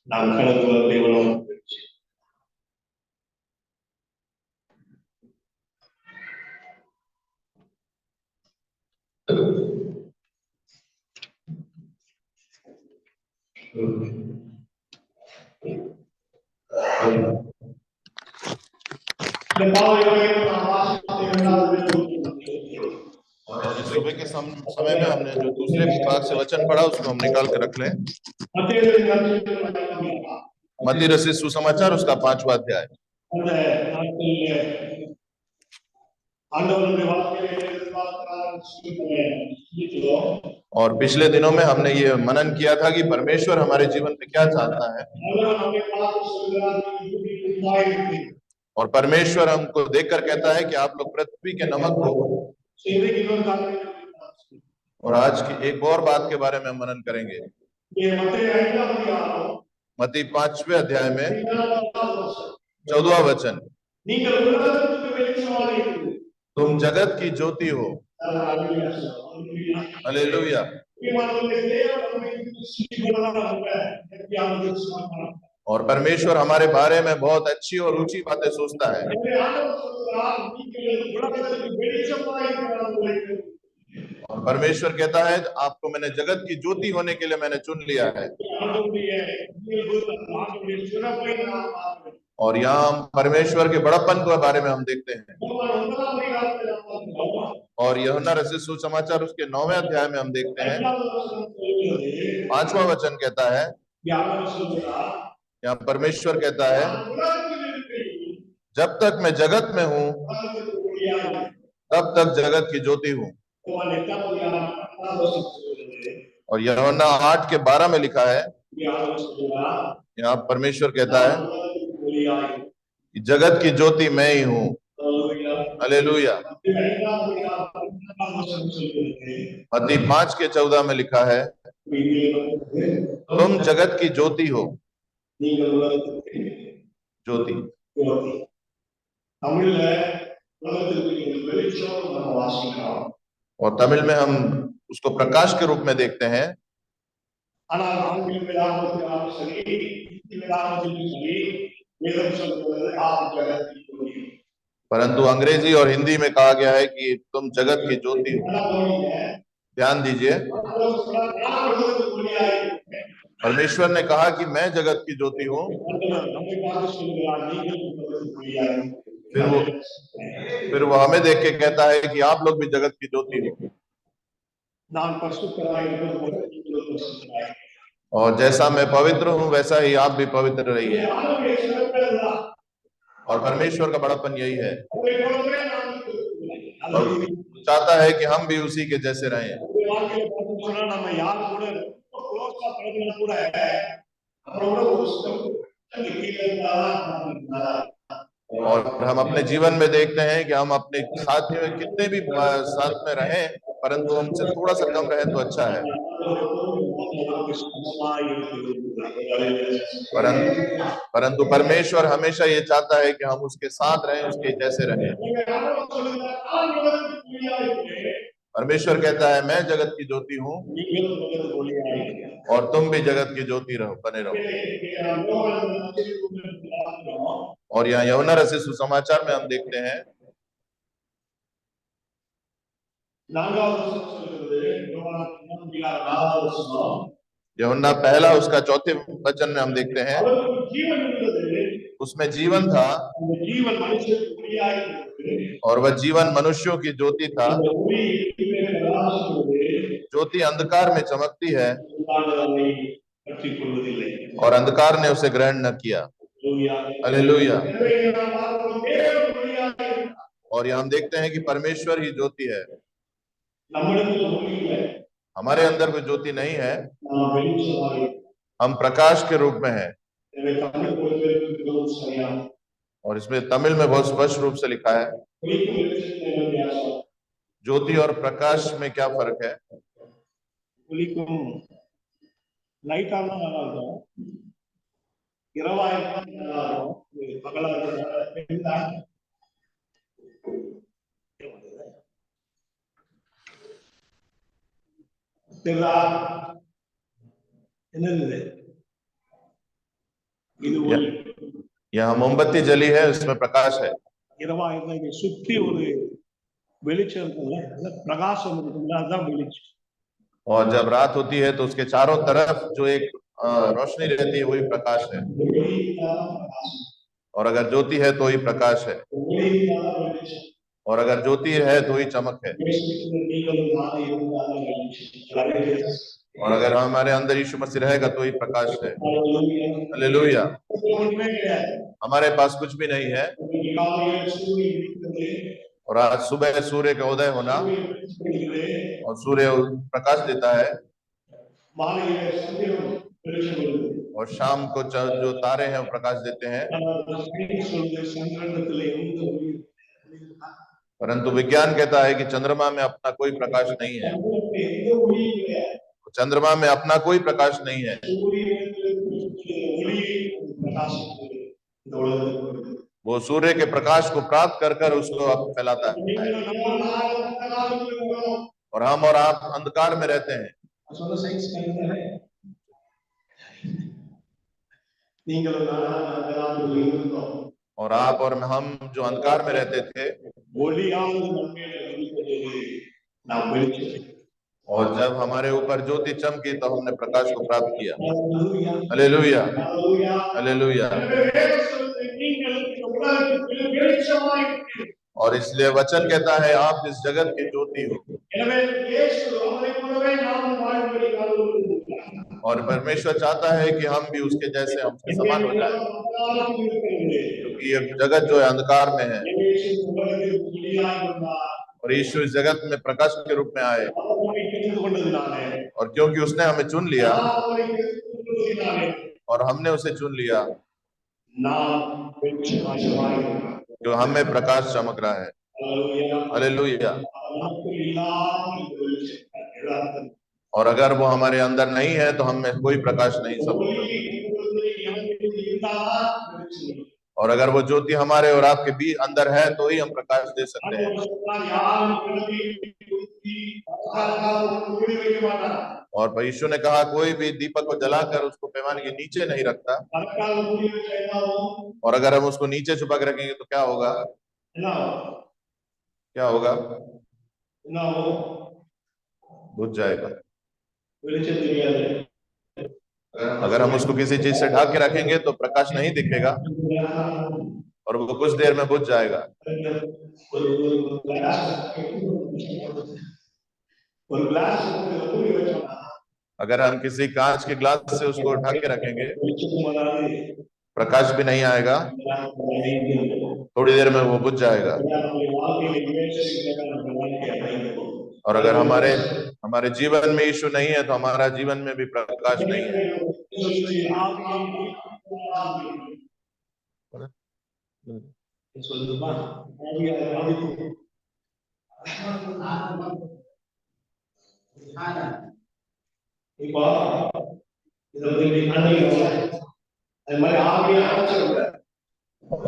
நாம் கடந்து வந்த இவ்வளவு और इस सुबह के समय में हमने जो दूसरे भाग से वचन पढ़ा उसको हम निकाल के रख लें। मत्ती रचित सुसमाचार उसका 5वां अध्याय। और पिछले दिनों में हमने ये मनन किया था कि परमेश्वर हमारे जीवन में क्या चाहता है, और परमेश्वर हमको देखकर कहता है कि आप लोग पृथ्वी के नमक हो। और आज की एक और बात के बारे में हम मनन करेंगे। मत्ती 5वें अध्याय में 14वां वचन, तुम जगत की ज्योति हो। हालेलुया। और परमेश्वर हमारे बारे में बहुत अच्छी और ऊंची बातें सोचता है। और परमेश्वर कहता है आपको मैंने जगत की ज्योति होने के लिए मैंने चुन लिया है। और यहाँ हम परमेश्वर के बड़प्पन के बारे में हम देखते हैं। और यूहन्ना रचित सुसमाचार उसके 9वें अध्याय में हम देखते हैं 5वां वचन कहता है, यहाँ परमेश्वर कहता है जब तक मैं जगत में हूँ तब तक जगत की ज्योति हूँ। और यूहन्ना 8:12 में लिखा है, यहाँ परमेश्वर कहता है कि जगत की ज्योति मैं ही हूँ। हालेलुया। मत्ती 5:14 में लिखा है, तुम जगत की ज्योति हो। ज्योति और तमिल में हम उसको प्रकाश के रूप में देखते हैं। परंतु अंग्रेजी और हिंदी में कहा गया है कि तुम जगत की ज्योति हो। ध्यान दीजिए, परमेश्वर ने कहा कि मैं जगत की ज्योति हूँ। फिर वो हमें देख के कहता है कि आप लोग भी जगत की ज्योति हो। और जैसा मैं पवित्र हूँ वैसा ही आप भी पवित्र रहिए। और परमेश्वर का बड़ापन यही है, और चाहता है कि हम भी उसी के जैसे रहें। और हम अपने जीवन में देखते हैं कि हम अपने साथी में कितने भी साथ में रहें, परंतु हमसे थोड़ा सा कम रहे तो अच्छा है। परंतु परमेश्वर हमेशा ये चाहता है कि हम उसके साथ रहें, उसके जैसे रहें। परमेश्वर कहता है मैं जगत की ज्योति हूँ और तुम भी जगत की ज्योति रहो, बने रहो। और यहाँ यूहन्ना रचित सुसमाचार में हम देखते हैं यूहन्ना पहला उसका 4थे वचन में हम देखते हैं, उसमें जीवन था और वह जीवन मनुष्यों की ज्योति था। ज्योति अंधकार में चमकती है और अंधकार ने उसे ग्रहण न किया। हालेलुया। और यहाँ हम देखते हैं कि परमेश्वर ही ज्योति है। हमारे अंदर कोई ज्योति नहीं है, हम प्रकाश के रूप में हैं। और इसमें तमिल में बहुत स्पष्ट रूप से लिखा है ज्योति और प्रकाश में क्या फर्क है। लाइट ஆனா நல்லா இருக்கும், இரவா இருந்தா நல்லா இருக்கும், பகலா இருந்தா தெரியுதா? என்னது இது? ஒளி. यहाँ मोमबत्ती जली है, उसमें प्रकाश है। இரவா இருந்தா இதை சுற்றி ஒரு வெளிச்சம் இருக்குல்ல, பிரகாசம் இருக்குல்ல, அதுதான் வெளிச்சம். और जब रात होती है तो उसके चारों तरफ जो एक रोशनी रहती है वही प्रकाश है। और अगर ज्योति है तो ही प्रकाश है, और अगर ज्योति है तो ही चमक है। और अगर हमारे अंदर यीशु मसीह रहेगा तो ही प्रकाश है। हालेलुया। हमारे पास कुछ भी नहीं है, और आज सुबह सूर्य का उदय होना, और सूर्य प्रकाश देता है, और शाम को जो तारे हैं वो प्रकाश देते हैं। परंतु विज्ञान कहता है कि चंद्रमा में अपना कोई प्रकाश नहीं है। चंद्रमा में अपना कोई प्रकाश नहीं है। वो सूर्य के प्रकाश को प्राप्त कर कर उसको फैलाता है, और हम और आप अंधकार में रहते हैं। और आप और हम जो अंधकार में रहते थे, और जब हमारे ऊपर ज्योति चमकी तो हमने प्रकाश को प्राप्त किया। Hallelujah, hallelujah. और इसलिए वचन कहता है आप इस जगत की ज्योति हो। और परमेश्वर चाहता है कि हम भी उसके जैसे, हम उसके समान हो जाए, क्योंकि ये जगत जो है अंधकार में है, और यीशु इस जगत में प्रकाश के रूप में आए। और क्योंकि उसने हमें चुन लिया, और हमने उसे चुन लिया, जो हमें प्रकाश चमक रहा है। हालेलुया। और अगर वो हमारे अंदर नहीं है तो हम में कोई प्रकाश नहीं सब। और अगर वो ज्योति हमारे और आपके भी अंदर है तो ही हम प्रकाश दे सकते हैं। और यीशु ने कहा कोई भी दीपक को जलाकर उसको पैमाने के नीचे नहीं रखता, और अगर हम उसको नीचे छुपा के रखेंगे तो क्या होगा? क्या होगा? बुझ जाएगा। अगर हम उसको किसी चीज से ढक के रखेंगे तो प्रकाश नहीं दिखेगा, और वो कुछ देर में बुझ जाएगा। अगर हम किसी कांच के ग्लास से उसको ढक के रखेंगे, प्रकाश भी नहीं आएगा, थोड़ी देर में वो बुझ जाएगा। और अगर हमारे जीवन में यीशु नहीं है तो हमारा जीवन में भी प्रकाश नहीं है।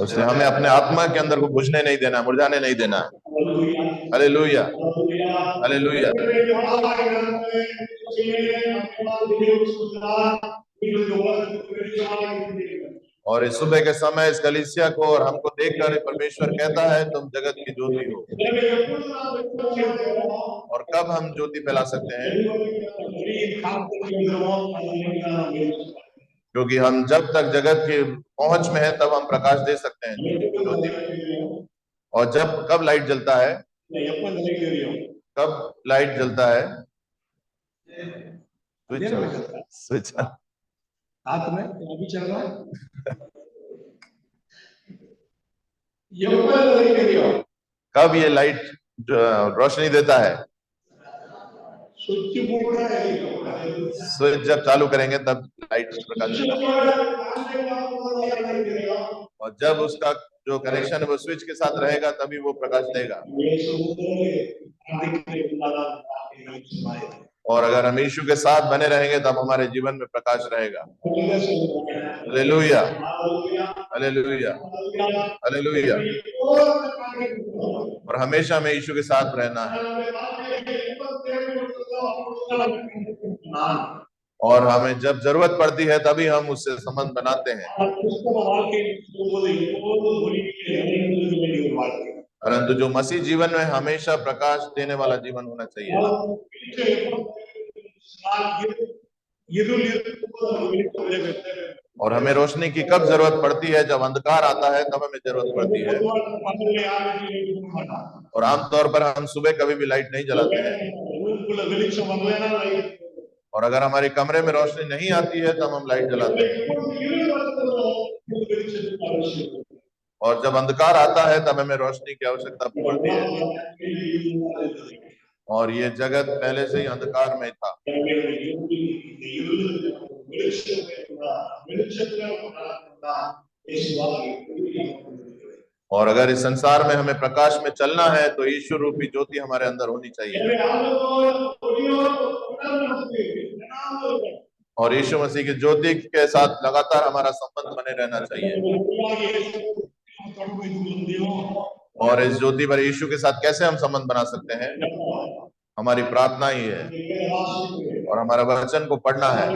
उसने हमें अपने आत्मा के अंदर को बुझने नहीं देना, मुरझाने नहीं देना। Hallelujah, hallelujah. और इस सुबह के समय इस कलीसिया को और हमको देखकर परमेश्वर कहता है तुम जगत की ज्योति हो। और कब हम ज्योति फैला सकते हैं? क्योंकि हम जब तक जगत के पहुंच में है तब हम प्रकाश दे सकते हैं ज्योति में। और कब लाइट जलता है? कब लाइट जलता है? स्विच हाथ में अभी चल रहा है। कब ये लाइट रोशनी देता है? स्विच जब चालू करेंगे तब लाइट प्रकाश देगा। और जब उसका जो कनेक्शन है वो स्विच के साथ रहेगा तभी वो प्रकाश देगा। और अगर हम यीशु के साथ बने रहेंगे तब हमारे जीवन में प्रकाश रहेगा। Hallelujah, hallelujah, hallelujah. और हमेशा में यीशु के साथ रहना है। நான் और हमें जब जरूरत पड़ती है तभी हम उससे संबंध बनाते हैं। கிறிஸ்தவ வாழ்க்கை சொல்வது எப்போதும் ஒளியிலே நிறைந்திருக்க வேண்டிய ஒரு வாழ்க்கை. परंतु जो मसीह जीवन में हमेशा प्रकाश देने वाला जीवन होना चाहिए। இருள் இருக்கும்போது நமக்கு வெளிச்சம் தேவை. और हमें रोशनी की कब जरूरत पड़ती है? जब अंधकार आता है तब हमें जरूरत पड़ती है। பொதுவாக பகலிலே யாரும் இருக்க மாட்டாங்க. और आमतौर पर हम सुबह कभी भी लाइट नहीं जलाते हैं। ரூமுக்குள்ள வெளிச்சம் வரலைன்னா லைட். और अगर हमारे कमरे में रोशनी नहीं आती है तब हम लाइट जलाते हैं। இருள் வரும்போது வெளிச்சத்துக்கு அவசியம். और जब अंधकार आता है तब हमें रोशनी की आवश्यकता पड़ती है। और ये जगत पहले से ही अंधकार में था। और अगर इस संसार में हमें प्रकाश में चलना है तो यीशु रूपी ज्योति हमारे अंदर होनी चाहिए। और यीशु मसीह की ज्योति के साथ लगातार हमारा संबंध बने रहना चाहिए। और इस ज्योति पर यीशु के साथ कैसे हम संबंध बना सकते हैं? हमारी प्रार्थना ही है और हमारा वचन को पढ़ना है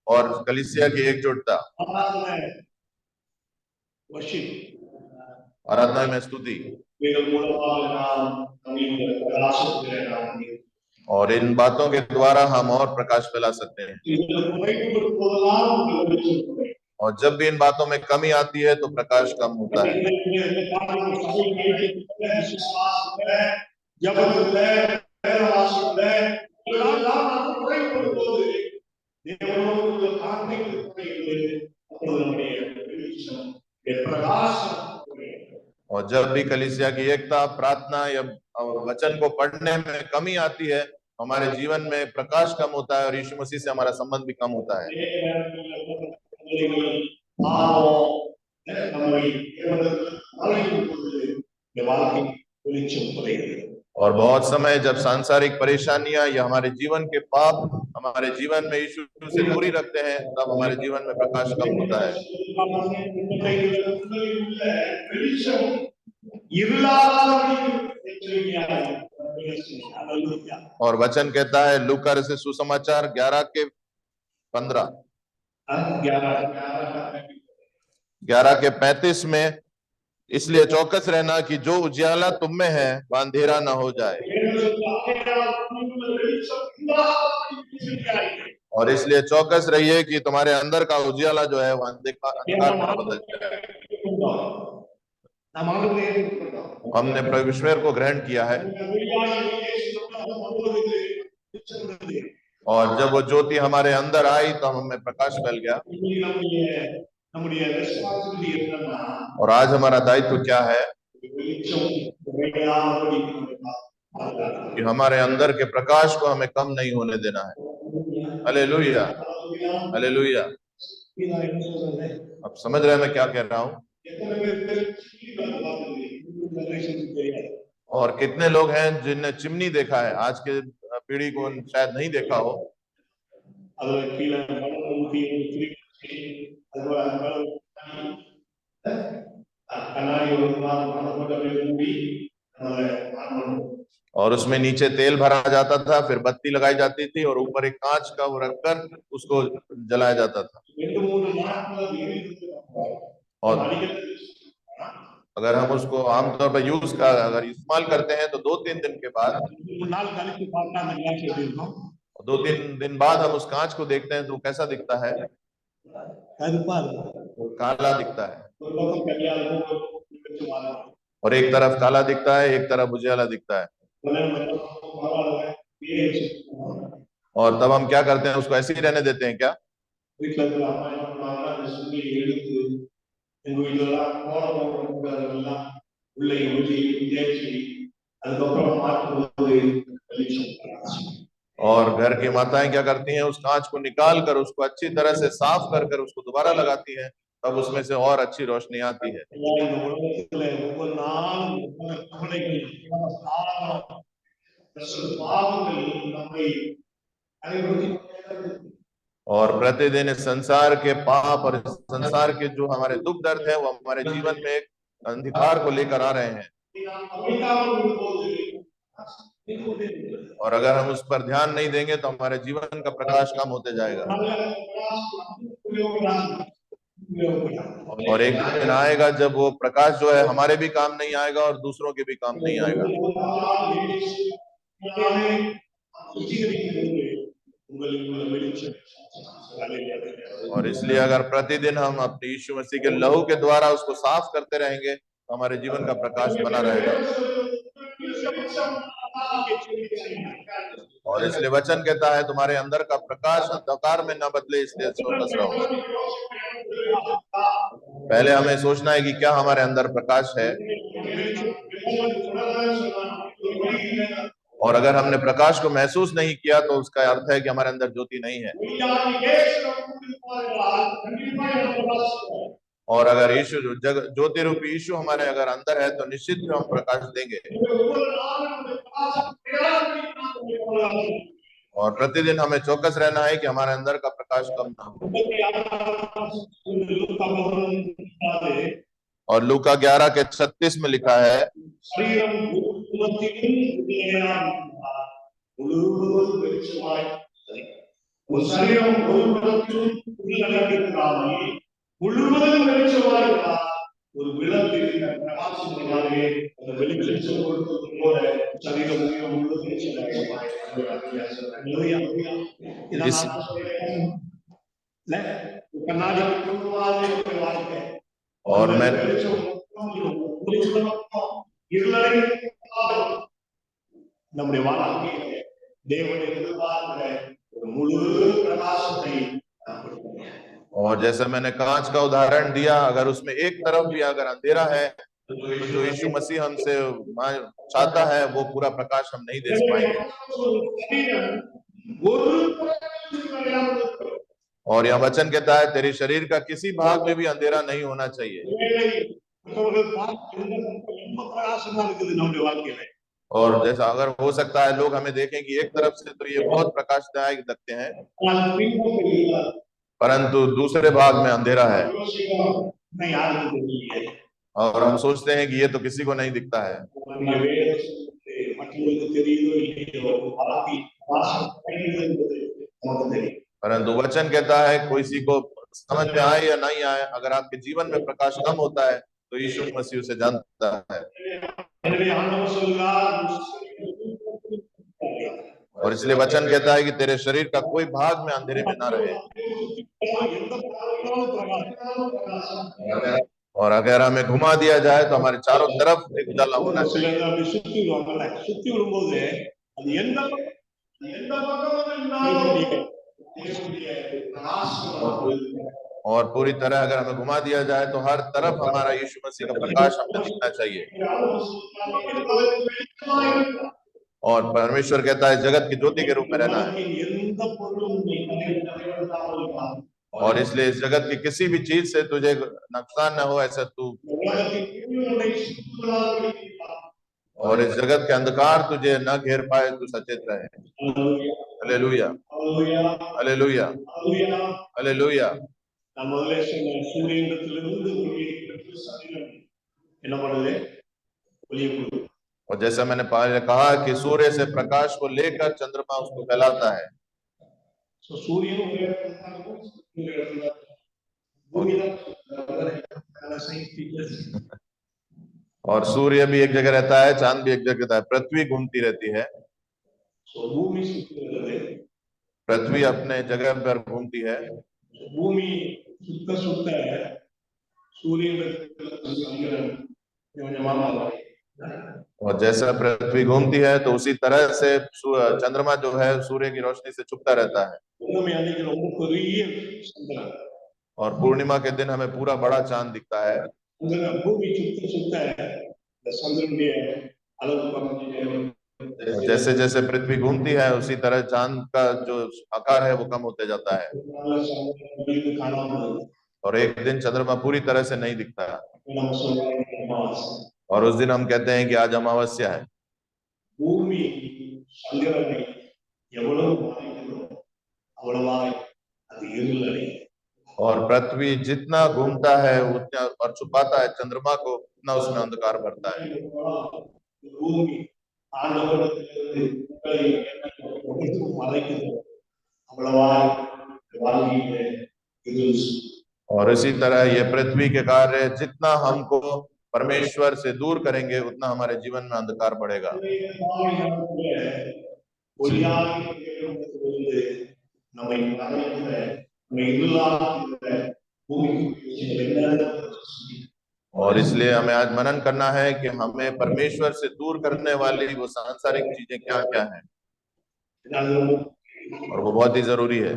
और कलीसिया की एकजुटता, आराधना में स्तुति, और इन बातों के द्वारा हम और प्रकाश फैला सकते हैं। और जब भी इन बातों में कमी आती है तो प्रकाश कम होता है। और जब भी कलीसिया की एकता, प्रार्थना या वचन को पढ़ने में कमी आती है, हमारे जीवन में प्रकाश कम होता है और यीशु मसीह से हमारा संबंध भी कम होता है। और बहुत समय जब सांसारिक परेशानियां या हमारे जीवन के पाप हमारे जीवन में यीशु से दूरी रखते हैं, तब हमारे जीवन में प्रकाश कम होता है। और वचन कहता है लूका से सुसमाचार 11:35 में, इसलिए चौकस रहना कि जो उजियाला तुम में है वह अंधेरा न हो जाए। और इसलिए चौकस रहिए कि तुम्हारे अंदर का उजियाला जो है वह अंधकार में बदल जाए। हमने प्रभु ईश्वर को ग्रहण किया है और जब वो ज्योति हमारे अंदर आई तो हमें प्रकाश फैल गया। और आज हमारा दायित्व क्या है कि हमारे अंदर के प्रकाश को हमें कम नहीं होने देना है। Hallelujah, hallelujah. अब समझ रहे हैं मैं क्या कह रहा हूँ? और कितने लोग हैं जिनने चिमनी देखा है? आज के पीढ़ी को शायद नहीं देखा हो। और उसमें नीचे तेल भरा जाता था, फिर बत्ती लगाई जाती थी और ऊपर एक कांच का वो रखकर उसको जलाया जाता था। और अगर हम उसको आमतौर पर अगर इस्तेमाल करते हैं तो 2-3 दिन के बाद, 2-3 दिन बाद हम उस कांच को देखते हैं तो कैसा दिखता है? वो काला दिखता है। और एक तरफ काला दिखता है, एक तरफ उजियाला दिखता है। और तब हम क्या करते हैं? उसको ऐसे ही रहने देते हैं क्या? और घर की माताएं क्या करती हैं? उस कांच को निकाल कर उसको अच्छी तरह से साफ कर कर उसको दोबारा लगाती हैं, तब उसमें से और अच्छी रोशनी आती है। और प्रतिदिन इस संसार के पाप और इस संसार के जो हमारे दुख दर्द है वो हमारे जीवन में एक अंधकार को लेकर आ रहे हैं। और अगर हम उस पर ध्यान नहीं देंगे तो हमारे जीवन का प्रकाश कम होते जाएगा। और एक दिन आएगा जब वो प्रकाश जो है हमारे भी काम नहीं आएगा और दूसरों के भी काम नहीं आएगा। और इसलिए अगर प्रतिदिन हम अपने यीशु मसीह के लहू के द्वारा उसको साफ करते रहेंगे तो हमारे जीवन का प्रकाश बना रहेगा। और इसलिए वचन कहता है तुम्हारे अंदर का प्रकाश अंधकार में न बदले, इसलिए चौकस रहो। पहले हमें सोचना है कि क्या हमारे अंदर प्रकाश है, और अगर हमने प्रकाश को महसूस नहीं किया तो उसका अर्थ है कि हमारे अंदर ज्योति नहीं है। और अगर यीशु ज्योति रूपी यीशु हमारे अगर अंदर है तो निश्चित ही हम प्रकाश देंगे। और प्रतिदिन हमें चौकस रहना है कि हमारे अंदर का प्रकाश कम ना हो। और लूका 11:36 में लिखा है, और मैं நம்முடைய வாழ்க்கையிலே தேவனுடைய எதிர்பார்க்கிற ஒரு முழு பிரகாசத்தை நாம் கொடுக்கிறோம்। और जैसा मैंने कांच का उदाहरण दिया, अगर उसमें एक तरफ भी अगर अंधेरा है तो जो यीशु मसीह हमसे चाहता है वो पूरा प्रकाश हम नहीं दे पाएंगे। और यह वचन कहता है तेरे शरीर का किसी भाग में भी अंधेरा नहीं होना चाहिए। और जैसा अगर हो सकता है लोग हमें देखें कि एक तरफ से तो ये बहुत प्रकाशदायक लगते हैं, परंतु दूसरे भाग में अंधेरा है और हम सोचते हैं कि ये तो किसी को नहीं दिखता है। परंतु वचन कहता है किसी को समझ में आए या नहीं आए, अगर आपके जीवन में प्रकाश कम होता है तो यीशु मसीह उसे जानता है। और इसलिए वचन कहता है कि तेरे शरीर का कोई भाग में अंधेरे में ना रहे। और अगर हमें घुमा दिया जाए तो हमारे चारों तरफ एक उजाला होना चाहिए। और पूरी तरह अगर हमें घुमा दिया जाए तो हर तरफ हमारा यीशु मसीह का प्रकाश हमें दिखना चाहिए। और परमेश्वर कहता है जगत की ज्योति के रूप में रहना है। और इसलिए इस जगत की किसी भी चीज से तुझे नुकसान न हो ऐसा तू, और इस जगत के अंधकार तुझे न घेर पाए, तू सचेत रहे। Hallelujah, hallelujah, hallelujah. और जैसा मैंने पहले कहा कि सूर्य से प्रकाश को लेकर चंद्रमा उसको फैलाता है। और सूर्य भी एक जगह रहता है, चांद भी एक जगह रहता है, पृथ्वी घूमती रहती है। पृथ्वी अपने जगह पर घूमती है। और जैसा पृथ्वी घूमती है तो उसी तरह से चंद्रमा जो है सूर्य की रोशनी से छुपता रहता है। और पूर्णिमा के दिन हमें पूरा बड़ा चांद दिखता है। जैसे जैसे पृथ्वी घूमती है उसी तरह चांद का जो आकार है वो कम होते जाता है और एक दिन चंद्रमा पूरी तरह से नहीं दिखता। और उस दिन हम कहते हैं कि आज अमावस्या है। और पृथ्वी जितना घूमता है उतना और छुपाता है चंद्रमा को, उतना उसमें अंधकार भरता है। ஆண்டவரிடத்திலிருந்து உங்களை என்னை மறைக்கிறது அவ்வளவாய் வாழ்க்கையிலே இது और इसी तरह ये पृथ्वी के कार्य जितना हमको परमेश्वर से दूर करेंगे उतना हमारे जीवन में अंधकार बढ़ेगा। और इसलिए हमें आज मनन करना है कि हमें परमेश्वर से दूर करने वाली वो सांसारिक चीजें क्या क्या हैं, और वो बहुत ही जरूरी है।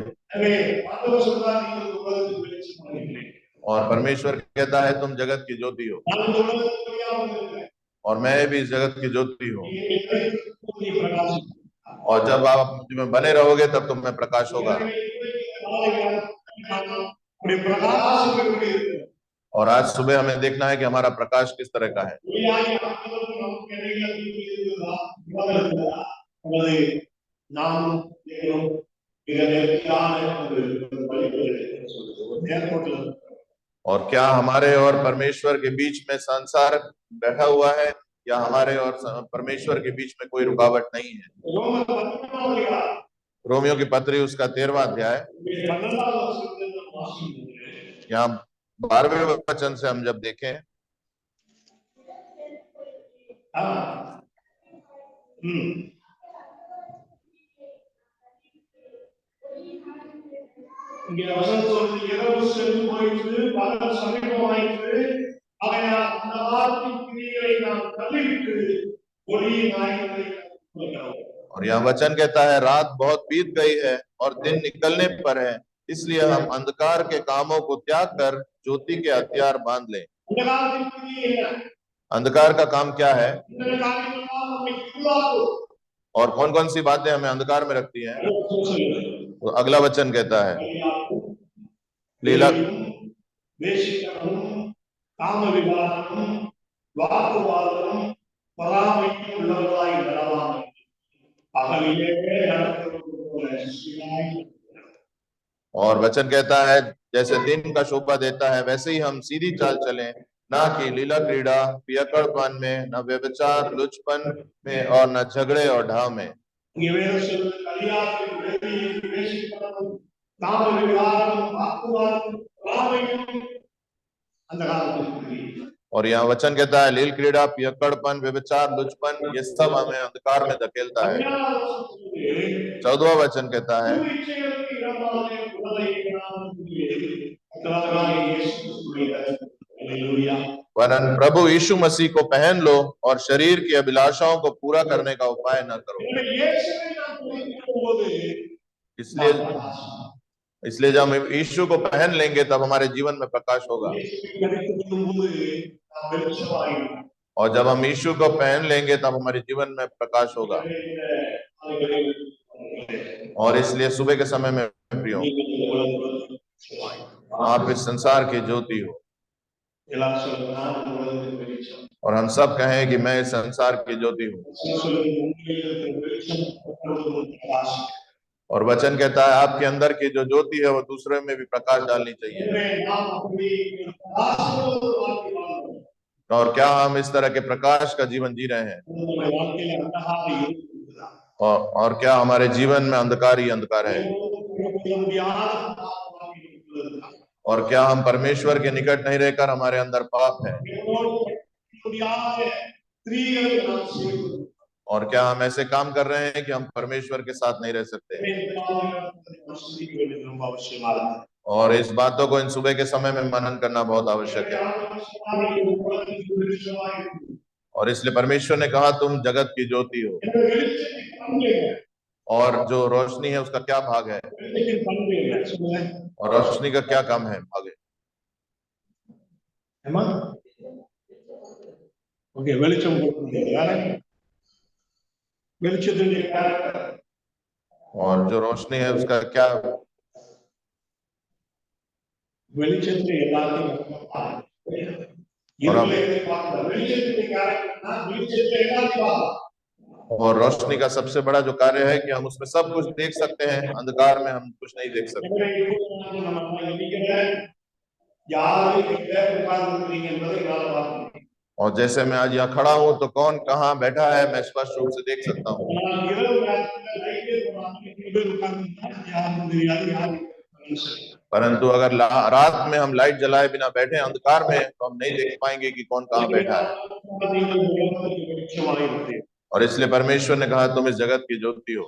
और परमेश्वर कहता है तुम जगत की ज्योति हो और मैं भी इस जगत की ज्योति हूँ, और जब आप मुझ में बने रहोगे तब तुम में प्रकाश होगा। और आज सुबह हमें देखना है कि हमारा प्रकाश किस तरह का है। और क्या हमारे और परमेश्वर के बीच में संसार बैठा हुआ है या हमारे और परमेश्वर के बीच में कोई रुकावट नहीं है। रोमियो की पत्री उसका 13वां अध्याय यहाँ 12वें वचन से हम जब देखें, இங்கே வசனம் சொல்றது இரவு சென்று போயிற்று, பகல் சமீபமாயிற்று, ஆகையால் அந்த வாரத்தின் கிரியைகளை நாம் தள்ளிவிட்டு ஒளியின் ஆயுதங்களை கற்றுக்கொள்கிறோம்। और यहाँ वचन कहता है रात बहुत बीत गई है और दिन निकलने पर है, इसलिए हम अंधकार के कामों को त्याग कर ज्योति के हथियार बांध लें। अंधकार का काम क्या है और कौन कौन सी बातें हमें अंधकार में रखती हैं? तो अगला वचन कहता है लीला और वचन कहता है जैसे दिन का शोभा देता है वैसे ही हम सीधी चाल चलें, ना कि लीला क्रीड़ा पियक्कड़पन में, न व्यभिचार लुचपन में और न झगड़े और ढाव में। और यहाँ वचन कहता है लील क्रीड़ा पियक्कड़पन व्यभिचार लुचपन ये सब हमें अंधकार में धकेलता है। 14वां वचन कहता है वरन प्रभु यीशु मसीह को पहन लो और शरीर की अभिलाषाओं को पूरा करने का उपाय न करो। इसलिए जब हम यीशु को पहन लेंगे तब हमारे जीवन में प्रकाश होगा, और जब हम यीशु को पहन लेंगे तब हमारे जीवन में प्रकाश होगा। और इसलिए सुबह के समय में प्रियो आप इस संसार की ज्योति हो, और हम सब कहें कि मैं इस संसार की ज्योति हूँ। और वचन कहता है आपके अंदर की जो ज्योति है वो दूसरे में भी प्रकाश डालनी चाहिए। और क्या हम इस तरह के प्रकाश का जीवन जी रहे हैं? और क्या हमारे जीवन में अंधकार ही अंधकार है? और क्या हम परमेश्वर के निकट नहीं रहकर हमारे अंदर पाप है? और क्या हम ऐसे काम कर रहे हैं कि हम परमेश्वर के साथ नहीं रह सकते? और इस बातों को इन सुबह के समय में मनन करना बहुत आवश्यक है। और इसलिए परमेश्वर ने कहा तुम जगत की ज्योति हो, और जो रोशनी है उसका क्या भाग है, और रोशनी का क्या काम है, भाग है। ओके வெளிச்சம் और जो रोशनी है उसका क्या, और रोशनी का सबसे बड़ा जो कार्य है कि हम उसमें सब कुछ देख सकते हैं, अंधकार में हम कुछ नहीं देख सकते। और जैसे मैं आज यहाँ खड़ा हूँ तो कौन कहाँ बैठा है मैं स्पष्ट रूप से देख सकता हूँ। परंतु अगर रात में हम लाइट जलाए बिना बैठे अंधकार में तो हम नहीं देख पाएंगे कि कौन कहाँ बैठा है। और इसलिए परमेश्वर ने कहा तुम इस जगत की ज्योति हो।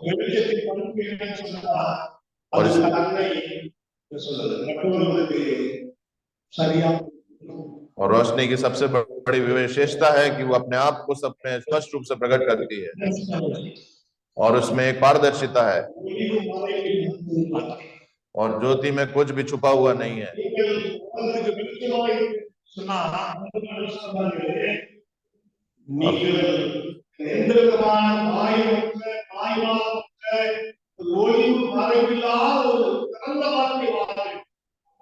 और रोशनी की सबसे बड़ी विशेषता है कि वो अपने आप को सब में स्पष्ट रूप से प्रकट करती है और उसमें एक पारदर्शिता है और ज्योति में कुछ भी छुपा हुआ नहीं है।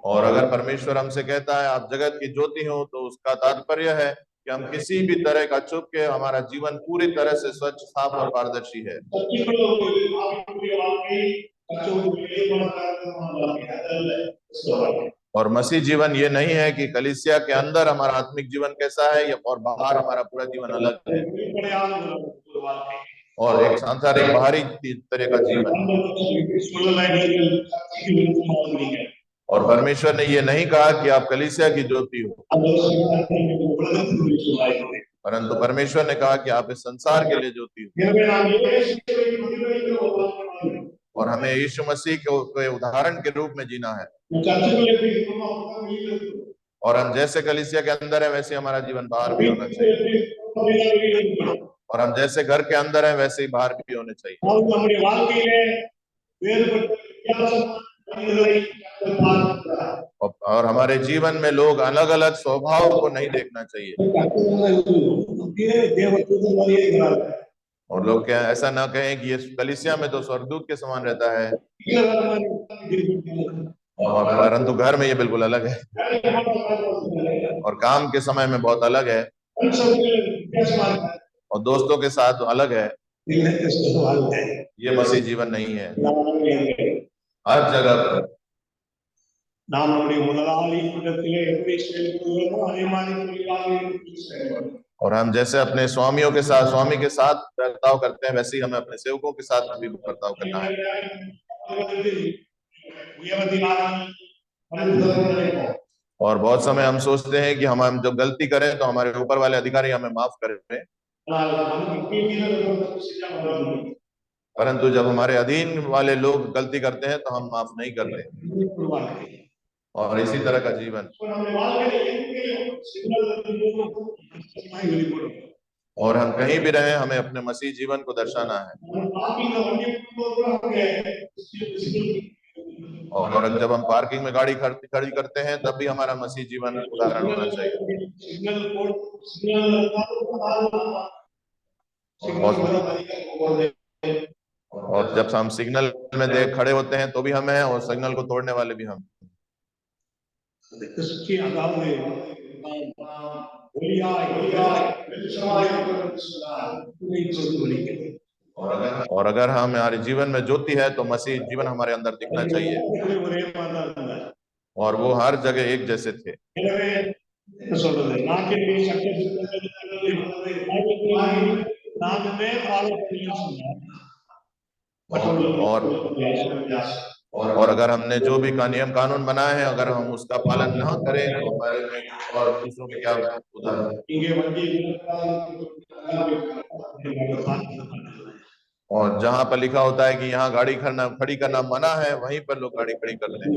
और अगर परमेश्वर हमसे कहता है आप जगत की ज्योति हो तो उसका तात्पर्य है कि हम किसी भी तरह का छुप के हमारा जीवन पूरी तरह से स्वच्छ, साफ और पारदर्शी है। और मसीह जीवन ये नहीं है कि कलीसिया के अंदर हमारा आत्मिक जीवन कैसा है और बाहर हमारा पूरा जीवन अलग है और एक सांसारिक बाहरी तरह का जीवन। और परमेश्वर ने ये नहीं कहा कि आप कलीसिया की ज्योति हो, परंतु परमेश्वर ने कहा कि आप इस संसार के लिए ज्योति हो। और हमें यीशु मसीह के उदाहरण के रूप में जीना है। और हम जैसे कलीसिया के अंदर है वैसे हमारा जीवन बाहर भी होना चाहिए और हम जैसे घर के अंदर है वैसे ही बाहर भी होने चाहिए। और हमारे जीवन में लोग अलग अलग स्वभाव को नहीं देखना चाहिए और लोग क्या ऐसा ना कहें कि ये कलीसिया में तो स्वर्गदूत के समान रहता है और परंतु घर में ये बिल्कुल अलग है और काम के समय में बहुत अलग है और दोस्तों के साथ अलग है। ये मसीह जीवन नहीं है। हर जगह पर और हम जैसे अपने स्वामियों के साथ स्वामी के साथ बर्ताव करते हैं वैसे ही हमें अपने सेवकों के साथ भी बर्ताव करना है। और बहुत समय हम सोचते हैं कि हम जब गलती करें तो हमारे ऊपर वाले अधिकारी हमें माफ करें, परंतु जब हमारे अधीन वाले लोग गलती करते हैं तो हम माफ नहीं करते। और इसी तरह का जीवन और हम कहीं भी रहे हमें अपने मसीह जीवन को दर्शाना है। और जब हम पार्किंग में गाड़ी खड़ी करते हैं तब भी हमारा मसीह जीवन उदाहरण होना चाहिए। और जब हम सिग्नल में खड़े होते हैं तो भी हम हैं और सिग्नल को तोड़ने वाले भी हम। और अगर हमारे जीवन में ज्योति है तो मसीह जीवन हमारे अंदर दिखना चाहिए और वो हर जगह एक जैसे थे। और अगर हमने जो भी नियम कानून बनाए हैं अगर हम उसका पालन ना करें तो हमारे में और दूसरों के क्या उदाहरण। और जहाँ पर लिखा होता है कि यहाँ गाड़ी खड़ी करना मना है वहीं पर लोग गाड़ी खड़ी करते हैं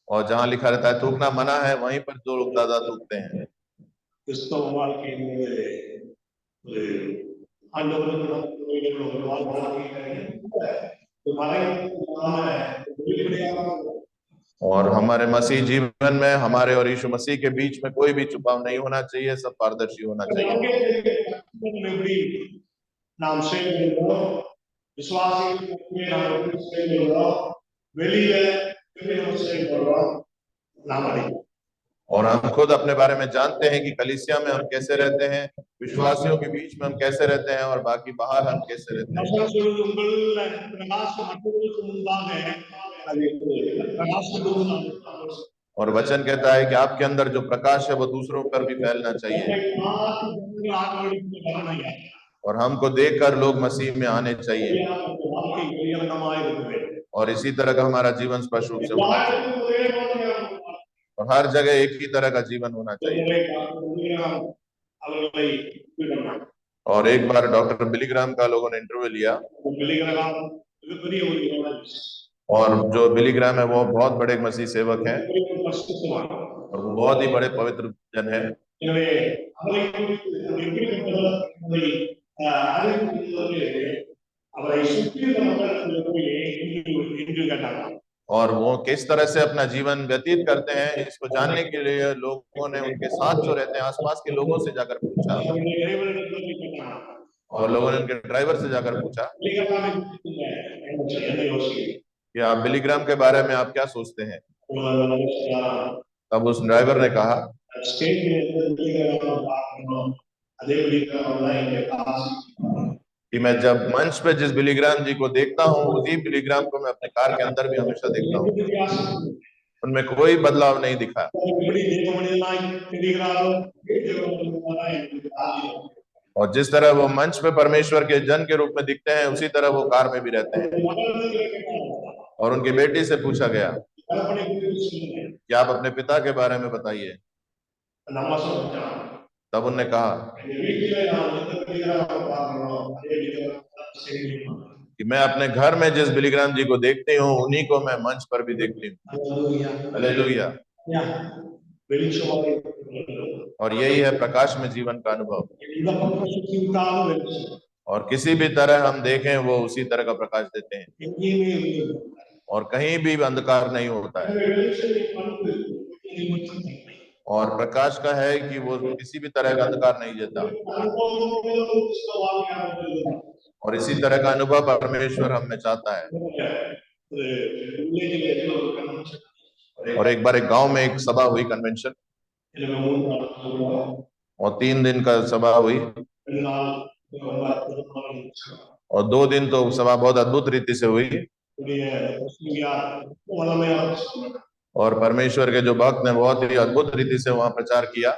और जहाँ लिखा रहता है थूकना मना है वहीं पर जो लोग ज्यादा थूकते हैं। और हमारे मसीह जीवन में हमारे और यीशु मसीह के बीच में कोई भी छुपाव नहीं होना चाहिए, सब पारदर्शी होना चाहिए। और हम खुद अपने बारे में जानते हैं कि कलीसिया में हम कैसे रहते हैं, विश्वासियों के बीच में हम कैसे रहते हैं और बाकी बाहर हम कैसे रहते हैं। और वचन कहता है कि आपके अंदर जो प्रकाश है वो दूसरों पर भी फैलना चाहिए और हमको देखकर लोग मसीह में आने चाहिए और इसी तरह का हमारा जीवन स्पष्ट रूप से होना चाहिए और हर जगह एक ही तरह का जीवन होना चाहिए। और एक बार डॉक्टर बिलीग्राम का लोगों ने इंटरव्यू लिया और जो बिलीग्राम है वो बहुत बड़े मसीह सेवक हैं और वो बहुत ही बड़े पवित्र जन है। और वो किस तरह से अपना जीवन व्यतीत करते हैं इसको जानने के लिए लोगों ने उनके साथ जो रहते हैं आसपास के लोगों से जाकर पूछा और लोगों ने उनके ड्राइवर से जाकर पूछा कि आप बिलीग्राम के बारे में आप क्या सोचते हैं। तब उस ड्राइवर ने कहा कि मैं जब मंच पे जिस बिलीग्राम जी को देखता हूँ उसी बिलीग्राम को मैं अपने कार के अंदर भी हमेशा देखता हूँ, उनमें कोई बदलाव नहीं दिखा। और जिस तरह वो मंच पे परमेश्वर के जन के रूप में दिखते हैं उसी तरह वो कार में भी रहते हैं। और उनकी बेटी से पूछा गया कि आप अपने पिता के बारे में बताइए। तब उन्होंने कहा कि मैं अपने घर में जिस बिलीग्राम जी को देखती हूँ उन्हीं को मैं मंच पर भी देखती हूँ। हालेलुया। और यही है प्रकाश में जीवन का अनुभव। और किसी भी तरह हम देखें वो उसी तरह का प्रकाश देते हैं और कहीं भी अंधकार नहीं होता है। और प्रकाश का है कि वो किसी भी तरह का अंधकार नहीं देता और इसी तरह का अनुभव परमेश्वर हम में चाहता है। और एक बार एक गांव में एक सभा हुई, कन्वेंशन, और 3 दिन का सभा हुई और 2 दिन तो सभा बहुत अद्भुत रीति से हुई और परमेश्वर के जो भक्त ने बहुत ही अद्भुत रीति से वहां प्रचार किया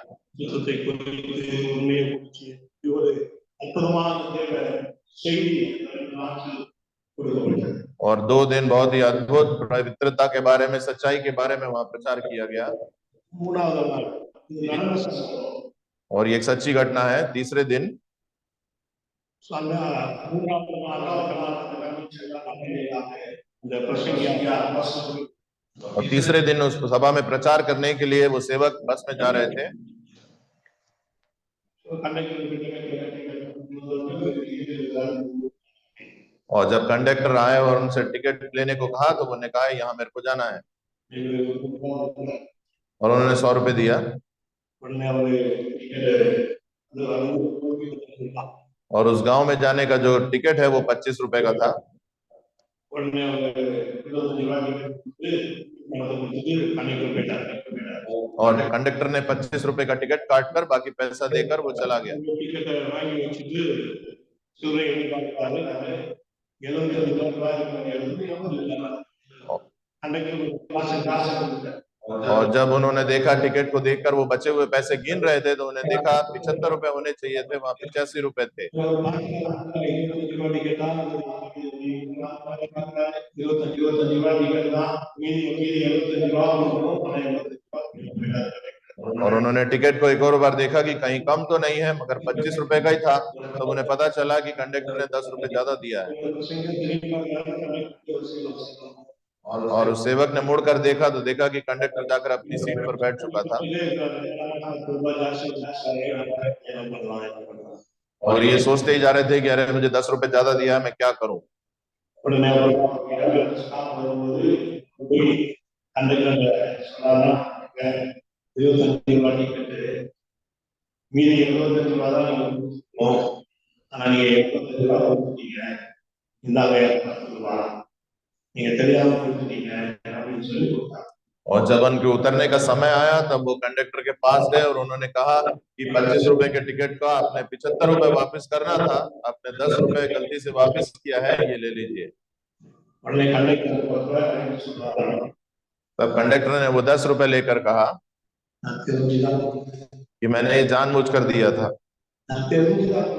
और 2 दिन बहुत ही अद्भुत पवित्रता के बारे में, सच्चाई के बारे में वहां प्रचार किया गया। और ये एक सच्ची घटना है। तीसरे दिन और तीसरे दिन उस सभा में प्रचार करने के लिए वो सेवक बस में जा रहे थे और जब कंडक्टर आए और उनसे टिकट लेने को कहा तो उन्होंने कहा यहाँ मेरे को जाना है और उन्होंने 100 रुपए दिया और उस गांव में जाने का जो टिकट है वो 25 रुपए का था। और कंडक्टर ने 25 रुपए का टिकट काट कर बाकी पैसा देकर वो चला गया। और जब उन्होंने देखा टिकट को देखकर वो बचे हुए पैसे गिन रहे थे तो उन्हें देखा 75 रुपए होने चाहिए थे, वहां 85 रुपए थे। और उन्होंने टिकट को एक और बार देखा कि कहीं कम तो नहीं है, मगर 25 रुपए का ही था। तो उन्हें पता चला कि कंडक्टर ने 10 रुपए ज्यादा दिया है। और उस सेवक ने मुड़कर देखा तो देखा कि कंडक्टर जाकर अपनी सीट पर बैठ चुका था। और ये सोचते ही जा रहे थे कि अरे मुझे 10 रुपए ज्यादा दिया है, मैं क्या करूं। और जब उनके उतरने का समय आया तब वो कंडक्टर के पास गए और उन्होंने कहा कि 25 रुपए के टिकट का आपने 75 रुपए वापस करना था, आपने 10 रुपए गलती से वापस किया है, ये ले लीजिए। तब कंडक्टर ने वो 10 रुपए लेकर कहा நான் தெரிஞ்சுதான் कि मैंने ये जानबूझकर दिया था நான் தெரிஞ்சுதான்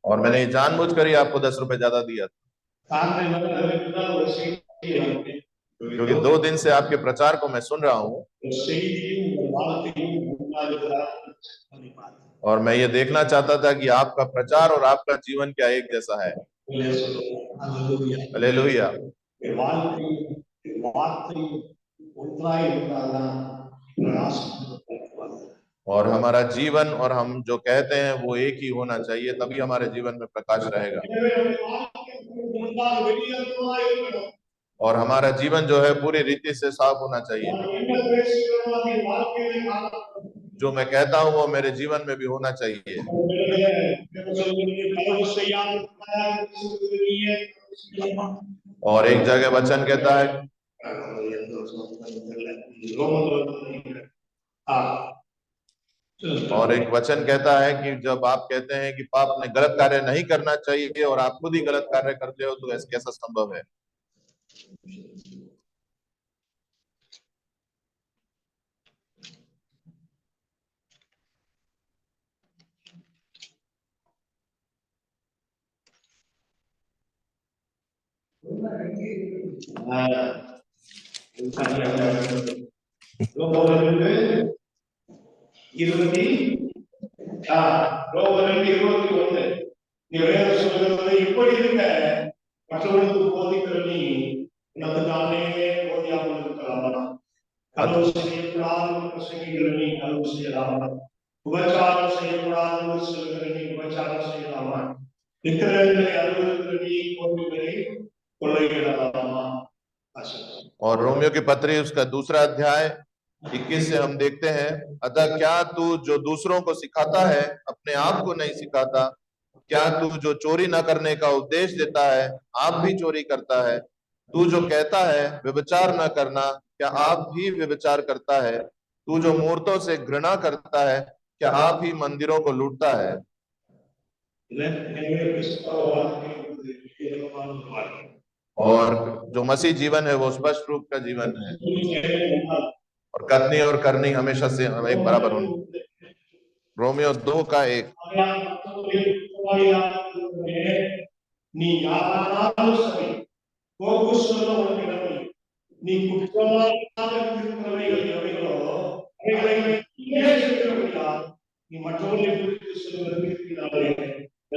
और मैंने ये जानबूझकर ही आपको 10 रुपए ज्यादा दिया था, காரணம் என்னன்னா அதுக்குதான் ஒரு செய்தி இருக்கு. क्योंकि 2 दिन से आपके प्रचार को मैं सुन रहा हूँ ஒரு செய்தியும் ஒரு வார்த்தையும் உண்டாகுதா பண்ணி பாருங்க. और मैं ये देखना चाहता था कि आपका प्रचार और आपका जीवन क्या एक जैसा है। இல்லையா சொல்லுங்க. அல்லேலூயா. हालेलुया। வாழ்க்கையும் வார்த்தையும் ஒன்றாய் இருந்தால்தான் பிரகாசம். और हमारा जीवन और हम जो कहते हैं वो एक ही होना चाहिए, तभी हमारे जीवन में प्रकाश रहेगा। और हमारा जीवन जो है पूरी रीति से साफ होना चाहिए। जो मैं कहता हूँ वो मेरे जीवन में भी होना चाहिए। और एक जगह वचन कहता है, और एक वचन कहता है कि जब आप कहते हैं कि पाप ने गलत कार्य नहीं करना चाहिए और आप खुद ही गलत कार्य करते हो तो ऐसा कैसा संभव है। இப்படி இருக்க மற்றவர்களுக்கு போதிக்கிற நீ உனக்கு தானே போதியாமல் இருக்கலாமா? களவு செய்யக்கூடாது பிரசங்கிக்கிற நீ களவு செய்யலாமா? உபச்சாரம் செய்யக்கூடாது சொல்லுகிற நீ உபச்சாரம் செய்யலாமா? நித்திரங்களை அலுவலகிற நீ கோவில்களை கொள்ளையிடலாமா? और रोमियो की पत्री उसका दूसरा अध्याय 21 से हम देखते हैं, अतः क्या तू जो दूसरों को सिखाता है अपने आप को नहीं सिखाता? क्या तू जो चोरी न करने का उपदेश देता है आप भी चोरी करता है? तू जो कहता है व्यभिचार न करना, क्या आप भी व्यभिचार करता है? तू जो मूर्तों से घृणा करता है, क्या आप ही मंदिरों को लूटता है? और जो मसीह जीवन है वो स्पष्ट रूप का जीवन है और कथनी और करनी हमेशा से एक बराबर होनी। रोमियो 2:1 நீ யாராலும் சரி போக்கு சொல்ல உனக்கு இடமில்லை. நீ குற்றமாக இருக்கிறவைகள் எவைகளோ அவைகளை நீயே செய்கிறபடியால் நீ மற்றவர்களை குறித்து சொல்வதற்கு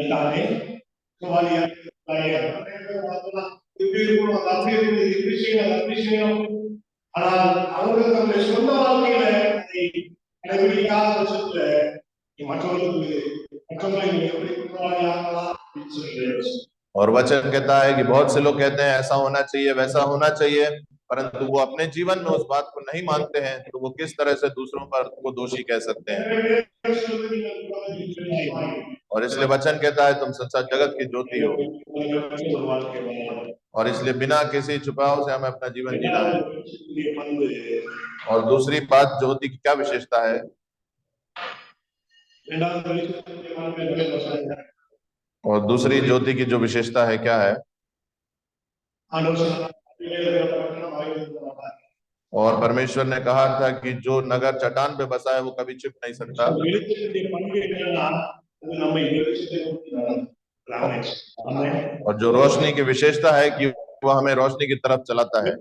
எல்லாமே ஆனால் அவர்கள் தன்னுடைய சொந்த வாழ்க்கையில அதை கடைபிடிக்காத பட்சத்துல और वचन कहता है कि बहुत से लोग कहते हैं ऐसा होना चाहिए वैसा होना चाहिए, परंतु वो अपने जीवन में उस बात को नहीं मानते हैं, तो वो किस तरह से दूसरों पर को दोषी कह सकते हैं। और इसलिए वचन कहता है तुम संसार जगत की ज्योति हो, और इसलिए बिना किसी छुपाव से हमें अपना जीवन जीना है। और दूसरी बात ज्योति की क्या विशेषता है? और दूसरी ज्योति की जो विशेषता है क्या है? और परमेश्वर ने कहा था कि जो नगर चट्टान पे बसा है वो कभी छिप नहीं सकता। और जो रोशनी की विशेषता है कि वो हमें रोशनी की तरफ चलाता है,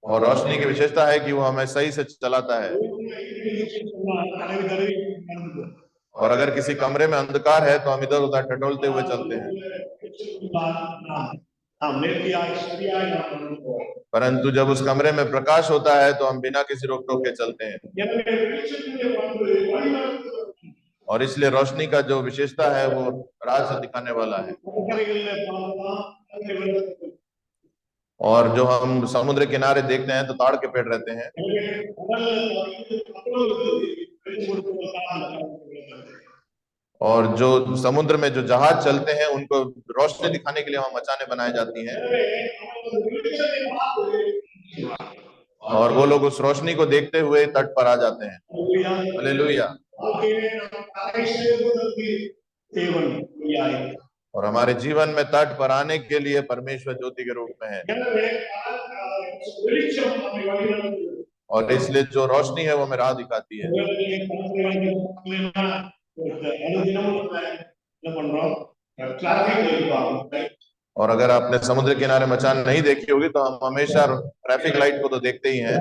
और रोशनी की विशेषता है कि वो हमें सही से चलाता है। और अगर किसी कमरे में अंधकार है तो हम इधर उधर टटोलते हुए चलते हैं, परंतु जब उस कमरे में प्रकाश होता है तो हम बिना किसी रोक टोक के चलते हैं। और इसलिए रोशनी का जो विशेषता है वो राह दिखाने वाला है। और जो हम समुद्र किनारे देखते हैं तो ताड़ के पेड़ रहते हैं, और जो समुद्र में जो जहाज चलते हैं उनको रोशनी दिखाने के लिए वहां मचाने बनाई जाती हैं, और वो लोग उस रोशनी को देखते हुए तट पर आ जाते हैं। हालेलुया। और हमारे जीवन में तट पर आने के लिए परमेश्वर ज्योति के रूप में है। எனவே வெளிச்சம் நம்மை வழிநடத்துகிறது. और इसलिए जो रोशनी है वो हमें राह दिखाती है। ஒருவேளை நீங்க பக்கத்துல அனுதினமும் நம்ம என்ன பண்றோம், டிராபிக் லைட் பார்க்கணும். और अगर आपने समुद्र किनारे मचान नहीं देखी होगी तो हम हमेशा ट्रैफिक लाइट को तो देखते ही हैं।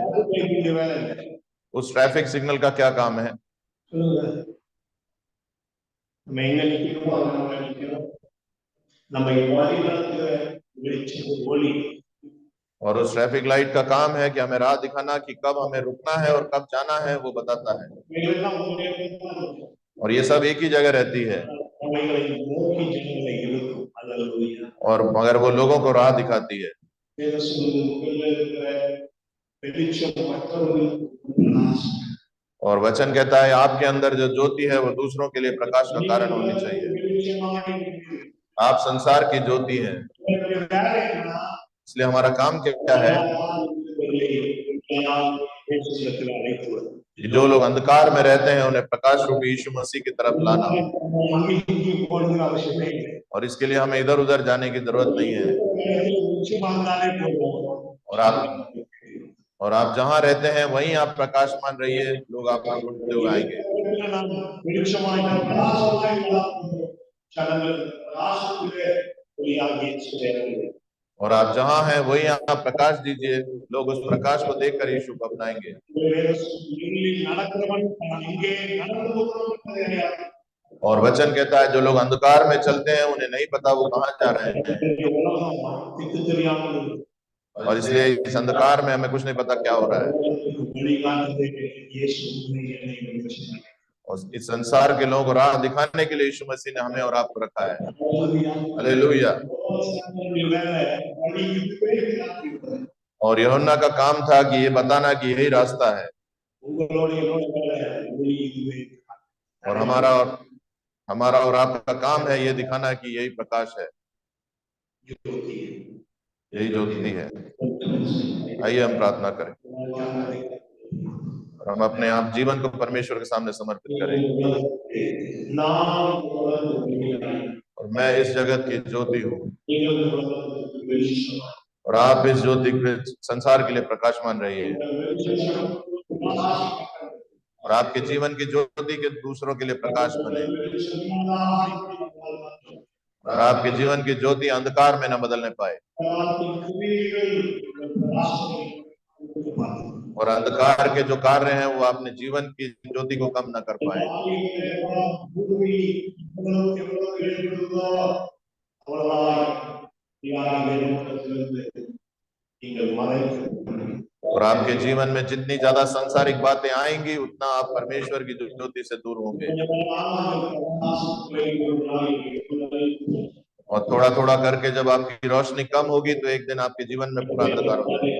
उस ट्रैफिक सिग्नल का क्या काम है? நம்ம எங்க நிக்கிறோமோ அங்க நம்ம நிக்கிறோம். நம்ம வழி நடத்துகிற வெளிச்சம் ஒளி. और उस ट्रैफिक लाइट का काम है कि हमें राह दिखाना कि कब हमें रुकना है और कब जाना है, वो बताता है। और ये सब एक ही जगह रहती है और मगर वो लोगों को राह दिखाती है। और वचन कहता है आपके अंदर जो ज्योति है वो दूसरों के लिए प्रकाश का कारण होनी चाहिए। आप संसार की ज्योति है, इसलिए हमारा काम क्या है कि जो लोग अंधकार में रहते हैं उन्हें प्रकाश रूपी यीशु मसीह की तरफ लाना। और इसके लिए हमें इधर उधर जाने की जरूरत नहीं है। और आप जहां रहते हैं वहीं आप प्रकाशमान रहिए, लोग आपको ढूंढते हुए आएंगे। और आप जहां हैं वहीं आप प्रकाश दीजिए, लोग उस प्रकाश को देखकर यीशु को अपनाएंगे। और वचन कहता है जो लोग अंधकार में चलते हैं उन्हें नहीं पता वो कहां जा रहे हैं। और इसलिए इस अंधकार में हमें कुछ नहीं पता क्या हो रहा है। और इस संसार के लोगों को राह दिखाने के लिए यीशु मसीह ने हमें और आपको रखा है। हालेलुया। और यूहन्ना का काम था कि ये बताना कि यही रास्ता है। और हमारा और आपका काम है ये दिखाना कि यही प्रकाश है, यही ज्योति है। आइए हम प्रार्थना करें और हम अपने आप जीवन को परमेश्वर के सामने समर्पित करें। और मैं इस जगत की ज्योति हूँ और आप इस ज्योति के संसार के लिए प्रकाशमान रहिए। और आपके जीवन की ज्योति के दूसरों के लिए प्रकाश बने। और आपके जीवन की ज्योति अंधकार में न बदलने पाए और अंधकार के जो कार्य हैं वो अपने जीवन की ज्योति को कम न कर पाए। और आपके जीवन में जितनी ज्यादा सांसारिक बातें आएंगी उतना आप परमेश्वर की ज्योति से दूर होंगे। और थोड़ा थोड़ा करके जब आपकी रोशनी कम होगी तो एक दिन आपके जीवन में पूरा अंधकार हो जाएगा।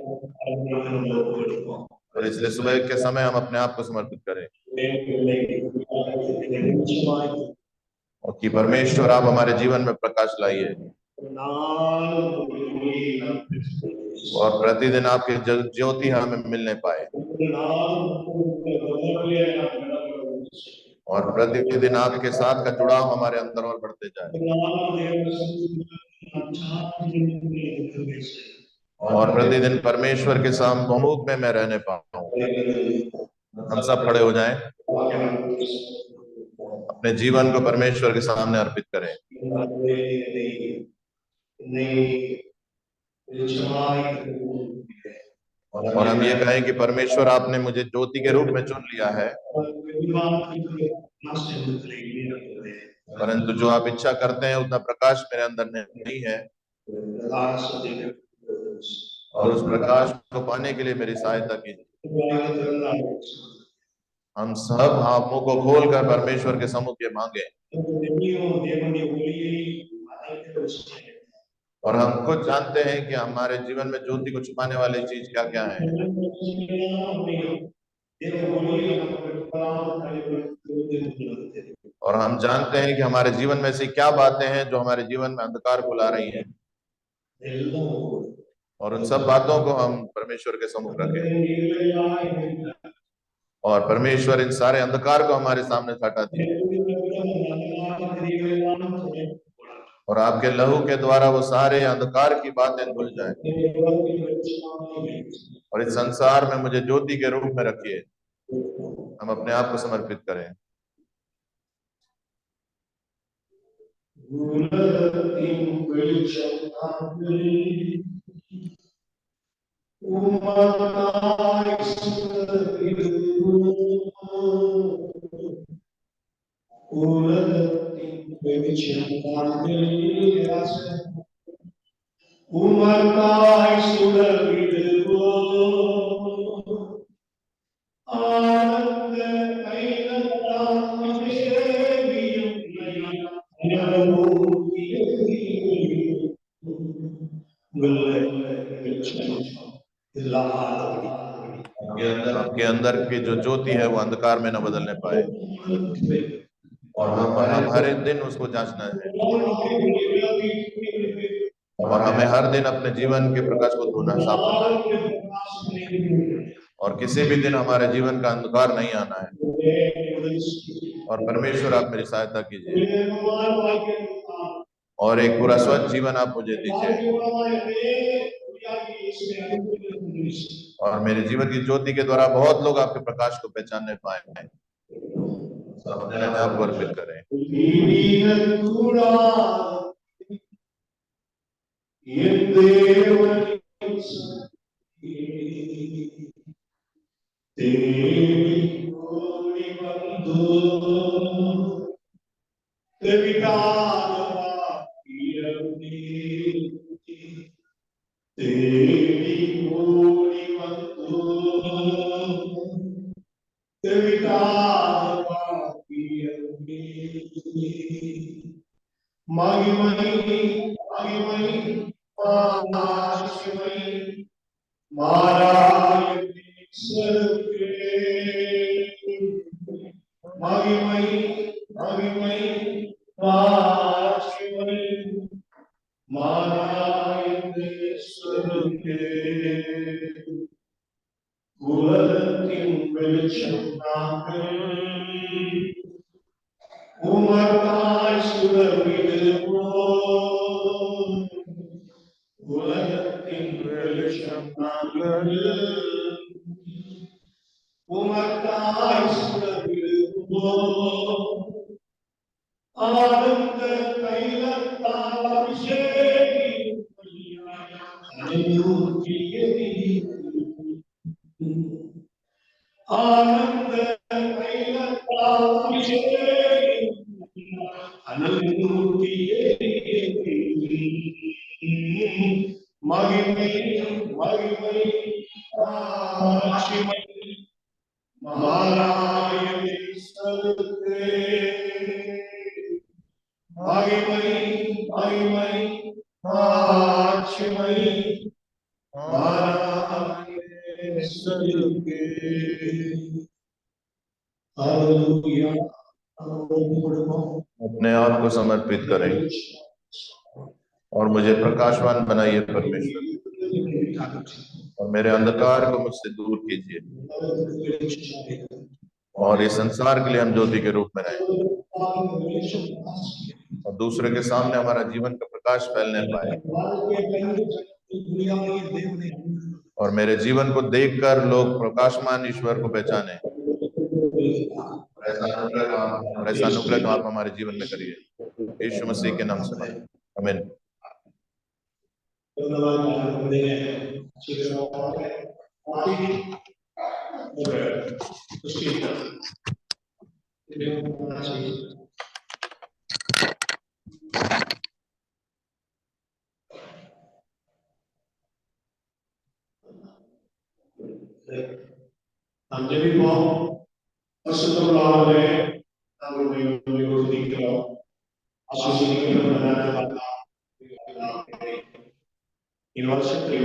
और इसलिए सुबह के समय हम अपने आप को समर्पित करें और कि परमेश्वर आप हमारे जीवन में प्रकाश लाइए और प्रतिदिन आपकी ज्योति हमें मिलने पाए और प्रतिदिन आपके साथ का जुड़ाव हमारे अंदर और बढ़ते जाए और प्रतिदिन परमेश्वर के सम्मुख में मैं रहने पाऊं। हम सब खड़े हो जाएं, अपने जीवन को परमेश्वर के सामने अर्पित करें। और हम ये कहें कि परमेश्वर आपने मुझे ज्योति के रूप में चुन लिया है, परंतु जो आप इच्छा करते हैं उतना प्रकाश मेरे अंदर नहीं है। और उस प्रकाश को पाने के लिए मेरी सहायता कीजिए। हम सब मुंह को खोलकर परमेश्वर के सम्मुख ये मांगे और हम खुद जानते हैं कि हमारे जीवन में ज्योति को छुपाने वाली चीज क्या क्या है। और हम जानते हैं कि हमारे जीवन में से क्या बातें हैं जो हमारे जीवन में अंधकार को ला रही हैं। और उन सब बातों को हम परमेश्वर के सम्मुख रखें और परमेश्वर इन सारे अंधकार को हमारे सामने हटा दिए और आपके लहू के द्वारा वो सारे अंधकार की बातें धुल जाए और इस संसार में मुझे ज्योति के रूप में रखिए। हम अपने आप को समर्पित करें। உமக்காய் சுடர்விடுவோம் ஆனந்த தைலத்தால் சேவியும் आपके अंदर की जो ज्योति है वो अंधकार में न बदलने पाए और हम हर एक दिन उसको जांचना है और हमें हर दिन अपने जीवन के प्रकाश को धोना साफ करना और किसी भी दिन हमारे जीवन का अंधकार नहीं आना है। और परमेश्वर आप मेरी सहायता कीजिए और एक पूरा स्वच्छ जीवन आप मुझे दीजिए और मेरे जीवन की ज्योति के द्वारा बहुत लोग आपके प्रकाश को पहचानने पाए। अपने आप को अर्पित करें। अपने आप को समर्पित करें और मुझे प्रकाशवान बनाइए परमेश्वर और मेरे अंधकार को मुझसे दूर कीजिए और इस संसार के लिए हम ज्योति के रूप में रहें और दूसरे के सामने हमारा जीवन का प्रकाश फैलने पाए और मेरे जीवन को देखकर लोग प्रकाशमान ईश्वर को पहचाने। ऐसा अनुग्रह आप हमारे जीवन में करिए यीशु मसीह के नाम से। आमीन। यूनिवर्सिटी